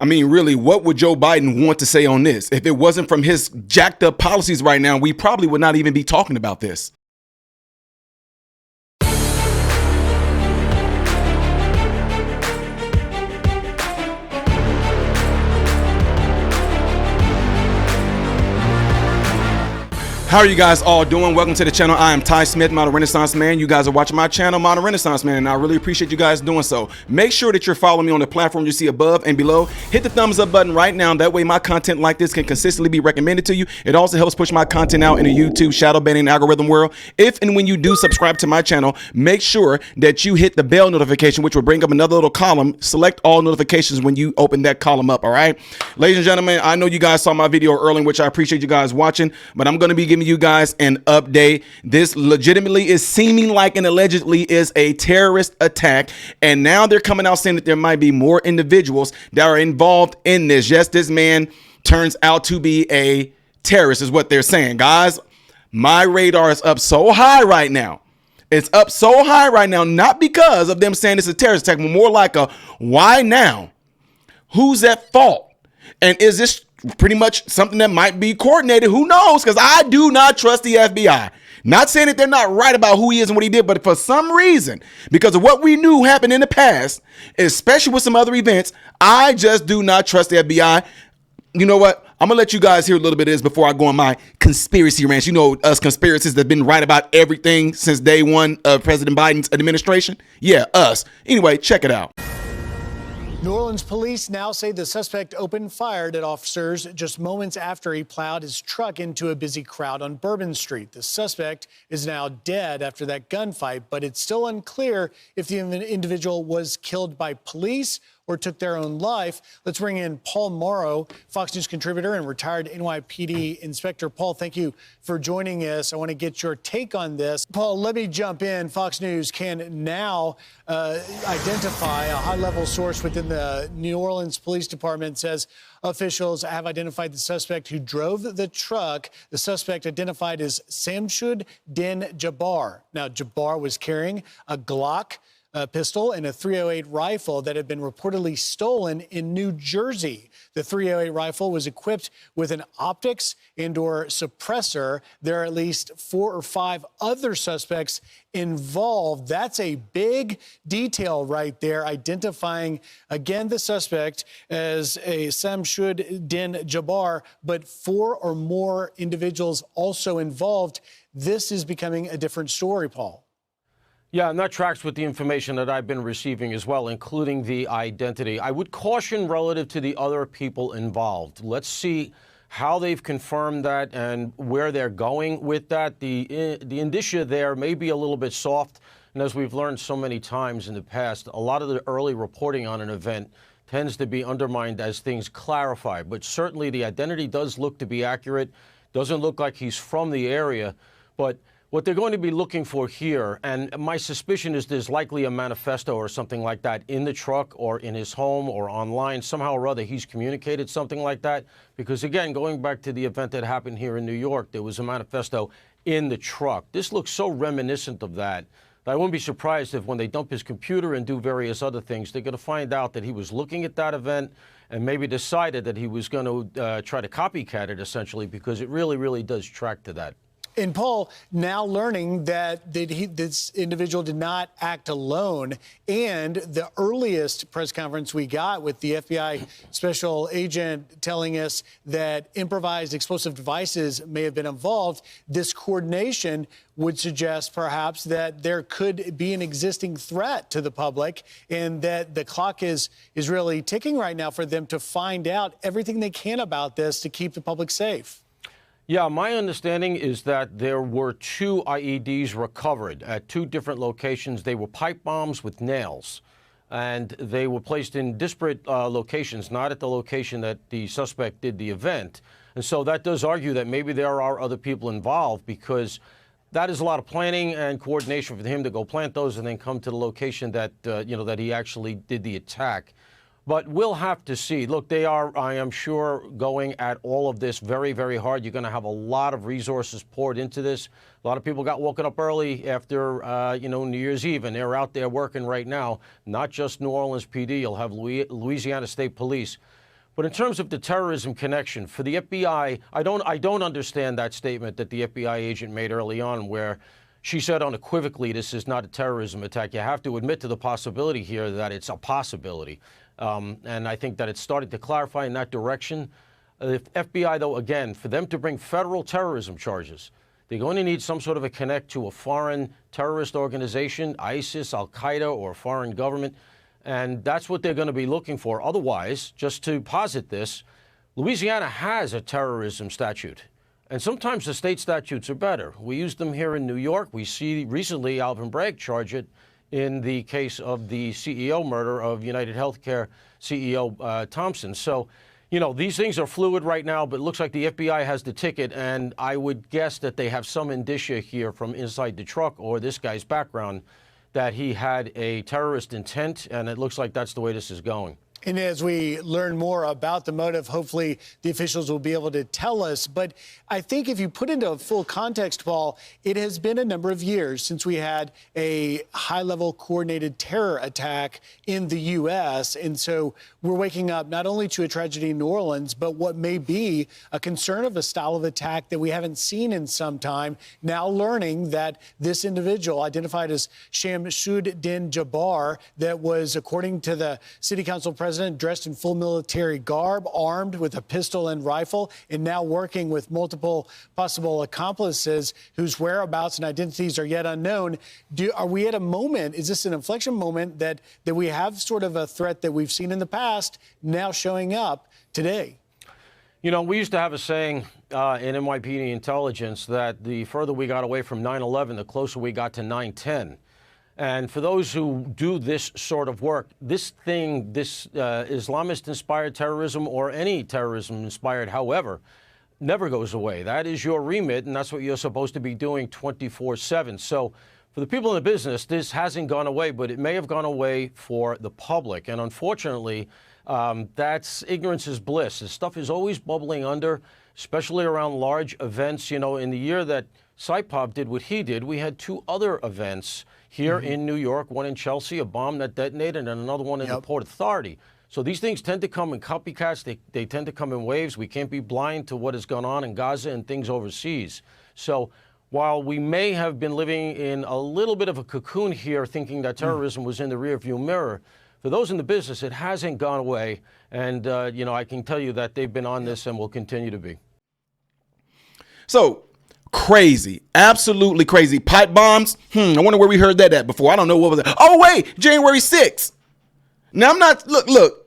I mean, really, what would Joe Biden want to say on this? If it wasn't from his jacked up policies right now, we probably would not even be talking about this. How are you guys all doing? Welcome to the channel. I am Ty Smith, Modern Renaissance Man. You guys are watching my channel, Modern Renaissance Man, and I really appreciate you guys doing so. Make sure that you're following me on the platform you see above and below. Hit the thumbs up button right now. That way my content like this can consistently be recommended to you. It also helps push my content out in the YouTube shadow banning algorithm world. If and when you do subscribe to my channel, make sure that you hit the bell notification, which will bring up another little column. Select all notifications when you open that column up, all right? Ladies and gentlemen, I know you guys saw my video earlier, which I appreciate you guys watching, but I'm going to be giving you guys an update. This legitimately is seeming like and allegedly is a terrorist attack, and now they're coming out saying that there might be more individuals that are involved in this. Yes, this man turns out to be a terrorist is what they're saying. Guys, my radar is up so high right now. It's up so high right now, not because of them saying it's a terrorist attack, but more like a why now? Who's at fault? And is this pretty much something that might be coordinated? Who knows? Because I do not trust the FBI. Not saying that they're not right about who he is and what he did, but for some reason, because of what we knew happened in the past, especially with some other events, I just do not trust the FBI. You know what? I'm going to let you guys hear a little bit of this before I go on my conspiracy rant. You know, us conspiracists that have been right about everything since day one of President Biden's administration. Yeah, us. Anyway, check it out. New Orleans police now say the suspect opened fire at officers just moments after he plowed his truck into a busy crowd on Bourbon Street. The suspect is now dead after that gunfight, but it's still unclear if the individual was killed by police or took their own life. Let's bring in Paul Morrow, Fox News contributor and retired NYPD inspector. Paul, thank you for joining us. I want to get your take on this. Paul, let me jump in. Fox News can now identify a high-level source within the New Orleans Police Department says officials have identified the suspect who drove the truck. The suspect identified as Shamsud Din Jabbar. Now, Jabbar was carrying a Glock pistol and a .308 rifle that had been reportedly stolen in New Jersey. The .308 rifle was equipped with an optics and/or suppressor. There are at least 4 or 5 other suspects involved. That's a big detail right there, identifying, again, the suspect as a Shamsud Din Jabbar, but 4 or more individuals also involved. This is becoming a different story, Paul. Yeah, and that tracks with the information that I've been receiving as well, including the identity. I would caution relative to the other people involved. Let's see how they've confirmed that and where they're going with that. The indicia there may be a little bit soft, and as we've learned so many times in the past, a lot of the early reporting on an event tends to be undermined as things clarify. But certainly the identity does look to be accurate. Doesn't look like he's from the area, but what they're going to be looking for here, and my suspicion is there's likely a manifesto or something like that in the truck or in his home or online. Somehow or other, he's communicated something like that. Because, again, going back to the event that happened here in New York, there was a manifesto in the truck. This looks so reminiscent of that. I wouldn't be surprised if when they dump his computer and do various other things, they're going to find out that he was looking at that event and maybe decided that he was going to try to copycat it, essentially, because it really, really does track to that. And Paul, now learning that this individual did not act alone, and the earliest press conference we got with the FBI special agent telling us that improvised explosive devices may have been involved, this coordination would suggest perhaps that there could be an existing threat to the public and that the clock is really ticking right now for them to find out everything they can about this to keep the public safe. Yeah, my understanding is that there were 2 IEDs recovered at 2 different locations. They were pipe bombs with nails, and they were placed in disparate locations, not at the location that the suspect did the event. And so that does argue that maybe there are other people involved, because that is a lot of planning and coordination for him to go plant those and then come to the location that, that he actually did the attack. But we'll have to see. Look, they are, I am sure, going at all of this very, very hard. You're going to have a lot of resources poured into this. A lot of people got woken up early after, New Year's Eve, and they're out there working right now. Not just New Orleans PD. You'll have Louisiana State Police But in terms of the terrorism connection, for the FBI, I don't understand that statement that the FBI agent made early on where she said unequivocally this is not a terrorism attack. You have to admit to the possibility here that it's a possibility. And I think that it's started to clarify in that direction. The FBI, though, again, for them to bring federal terrorism charges, they're going to need some sort of a connect to a foreign terrorist organization, ISIS, Al-Qaeda, or a foreign government. And that's what they're going to be looking for. Otherwise, just to posit this, Louisiana has a terrorism statute. And sometimes the state statutes are better. We use them here in New York. We see recently Alvin Bragg charge it in the case of the CEO murder of United Healthcare CEO Thompson. So, you know, these things are fluid right now, but it looks like the FBI has the ticket. And I would guess that they have some indicia here from inside the truck or this guy's background that he had a terrorist intent, and it looks like that's the way this is going. And as we learn more about the motive, hopefully the officials will be able to tell us. But I think if you put into full context, Paul, it has been a number of years since we had a high-level coordinated terror attack in the U.S. And so we're waking up not only to a tragedy in New Orleans, but what may be a concern of a style of attack that we haven't seen in some time. Now learning that this individual, identified as Shamsud Din Jabbar, that was, according to the city council president, dressed in full military garb, armed with a pistol and rifle, and now working with multiple possible accomplices whose whereabouts and identities are yet unknown. Are we at a moment, is this an inflection moment that we have sort of a threat that we've seen in the past now showing up today? You know, we used to have a saying in NYPD intelligence that the further we got away from 9/11, the closer we got to 9/10. And for those who do this sort of work, this Islamist-inspired terrorism or any terrorism-inspired, however, never goes away. That is your remit, and that's what you're supposed to be doing 24/7. So for the people in the business, this hasn't gone away, but it may have gone away for the public. And unfortunately, that's ignorance is bliss. This stuff is always bubbling under, especially around large events. You know, in the year that Saipov did what he did, we had two other events here in New York, one in Chelsea, a bomb that detonated, and another one in the Port Authority. So these things tend to come in copycats. They tend to come in waves. We can't be blind to what has gone on in Gaza and things overseas. So while we may have been living in a little bit of a cocoon here, thinking that terrorism was in the rearview mirror, for those in the business, it hasn't gone away. And, you know, I can tell you that they've been on this and will continue to be. So, crazy, absolutely crazy. Pipe bombs. I wonder where we heard that at before. I don't know what was that. Oh wait, January 6th. Now I'm not. Look.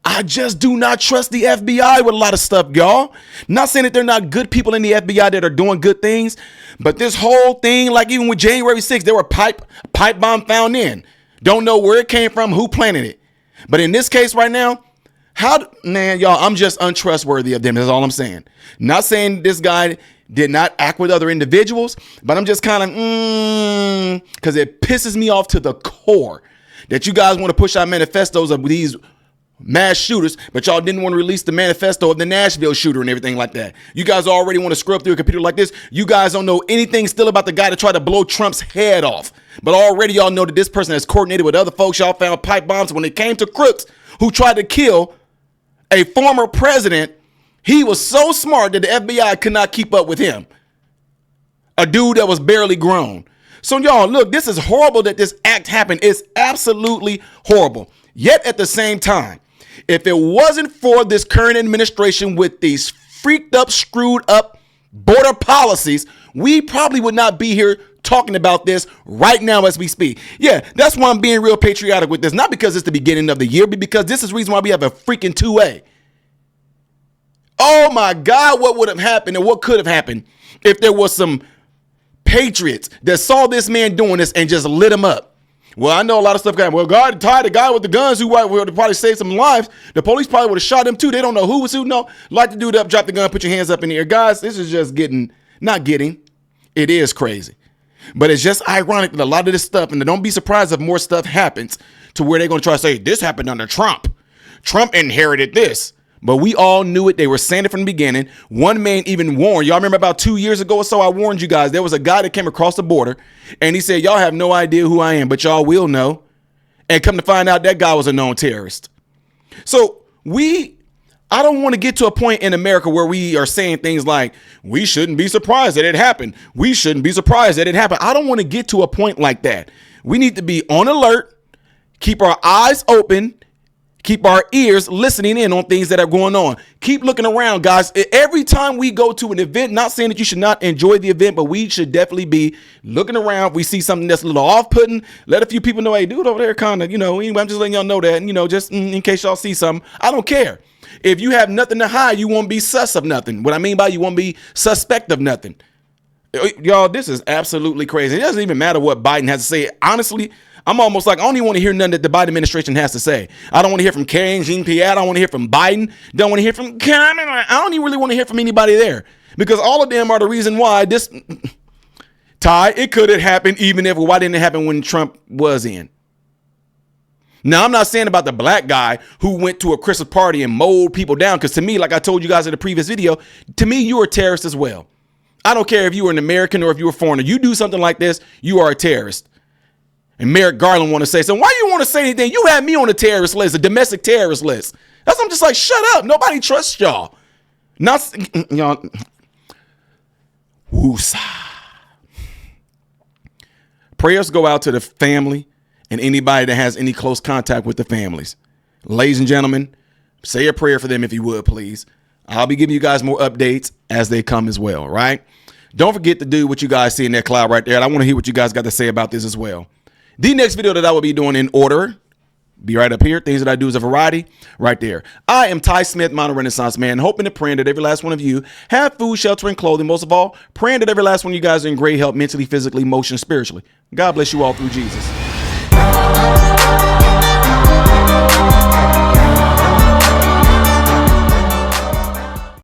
I just do not trust the FBI with a lot of stuff, y'all. Not saying that they're not good people in the FBI that are doing good things, but this whole thing, like even with January 6th, there were pipe bomb found in. Don't know where it came from, who planted it. But in this case right now, man, y'all, I'm just untrustworthy of them. That's all I'm saying. Not saying this guy did not act with other individuals, but I'm just kind of, because it pisses me off to the core that you guys want to push out manifestos of these mass shooters, but y'all didn't want to release the manifesto of the Nashville shooter and everything like that. You guys already want to scrub through a computer like this. You guys don't know anything still about the guy that tried to blow Trump's head off. But already y'all know that this person has coordinated with other folks. Y'all found pipe bombs when it came to crooks who tried to kill a former president. He was so smart that the FBI could not keep up with him. A dude that was barely grown. So y'all, look, this is horrible that this act happened. It's absolutely horrible. Yet at the same time, if it wasn't for this current administration with these freaked up, screwed up border policies, we probably would not be here talking about this right now as we speak. Yeah, that's why I'm being real patriotic with this. Not because it's the beginning of the year, but because this is the reason why we have a freaking 2A. Oh my God, what would have happened and what could have happened if there was some patriots that saw this man doing this and just lit him up? Well, I know a lot of stuff going, well, God tied the guy with the guns who would have probably saved some lives. The police probably would have shot him too. They don't know who was who. No, light the dude up, drop the gun, put your hands up in the air. Guys, this is just it is crazy. But it's just ironic that a lot of this stuff, and don't be surprised if more stuff happens to where they're going to try to say, this happened under Trump. Trump inherited this. But we all knew it. They were saying it from the beginning. One man even warned. Y'all remember about 2 years ago or so, I warned you guys. There was a guy that came across the border, and he said, y'all have no idea who I am, but y'all will know. And come to find out, that guy was a known terrorist. So we I don't want to get to a point in America where we are saying things like, we shouldn't be surprised that it happened. We shouldn't be surprised that it happened. I don't want to get to a point like that. We need to be on alert, keep our eyes open, keep our ears listening in on things that are going on. Keep looking around, guys. Every time we go to an event, not saying that you should not enjoy the event, but we should definitely be looking around. We see something that's a little off-putting. Let a few people know, hey, dude over there kind of, anyway, I'm just letting y'all know that, just in case y'all see something. I don't care. If you have nothing to hide, you won't be sus of nothing. What I mean by you won't be suspect of nothing. Y'all, this is absolutely crazy. It doesn't even matter what Biden has to say. Honestly, I'm almost like, I don't even want to hear nothing that the Biden administration has to say. I don't want to hear from Karine Jean-Pierre. I don't want to hear from Biden. Don't want to hear from Kamala. I don't even really want to hear from anybody there, because all of them are the reason why this, Ty, it could have happened even if, why didn't it happen when Trump was in? Now, I'm not saying about the black guy who went to a Christmas party and mowed people down, because to me, like I told you guys in the previous video, to me, you are a terrorist as well. I don't care if you were an American or if you were a foreigner. You do something like this, you are a terrorist. And Merrick Garland want to say, so why you want to say anything? You had me on a terrorist list, a domestic terrorist list. That's, I'm just like, shut up. Nobody trusts y'all. Not y'all. Woosah. Prayers go out to the family and anybody that has any close contact with the families. Ladies and gentlemen, say a prayer for them if you would, please. I'll be giving you guys more updates as they come as well, right? Don't forget to do what you guys see in that cloud right there. And I want to hear what you guys got to say about this as well. The next video that I will be doing in order, be right up here. Things that I do is a variety right there. I am Ty Smith, Modern Renaissance Man, hoping and praying that every last one of you have food, shelter, and clothing. Most of all, praying that every last one of you guys are in great health mentally, physically, emotionally, spiritually. God bless you all through Jesus.